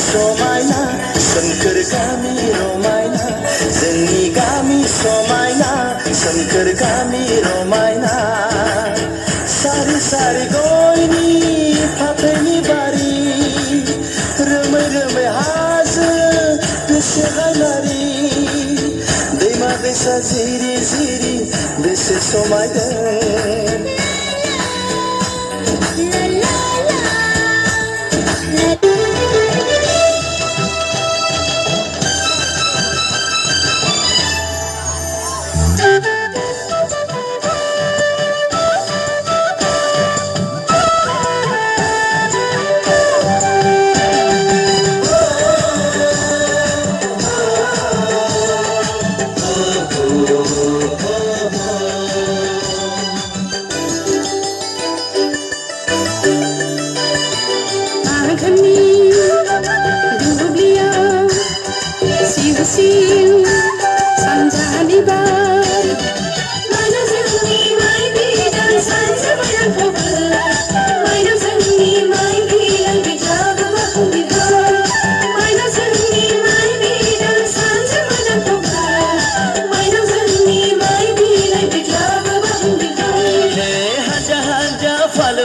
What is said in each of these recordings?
समायना सोमखोर गामि रमायना जोंनि गामि समायना सोमखोर गामि रमायना सारि सारि गयनि फाथैनि बारि रोमै रोमै हाजो बेसे गायनारि दैमा दैसा जिरि जिरि बेसे समायदों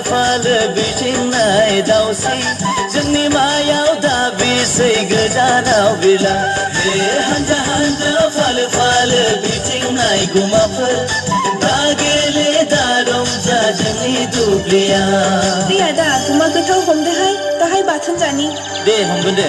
फाल बिथिंनाय दावसै जोंनि मायाव दाबिसै गोजानाव बिला बे हानजा हानजा फाल फाल बिथिंनाय गुमाफोर दा गेले दा रंजा जोंनि दुब्लिया दे आदा गुमा गोथाव हमदोहाय दाहाय बाथोन जानि दे हमगोन दे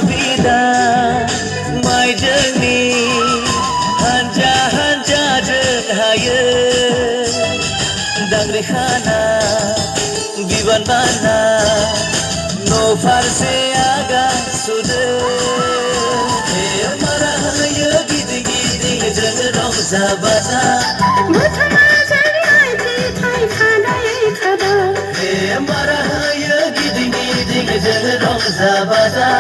Vida mai journey hanja hanja jeng haye dangri khana biban bana no farse aga sude he mara haye gidi gidi jeng rong zabata muthama jari aiti thai khana ei khada he mara haye gidi gidi jeng rong zabata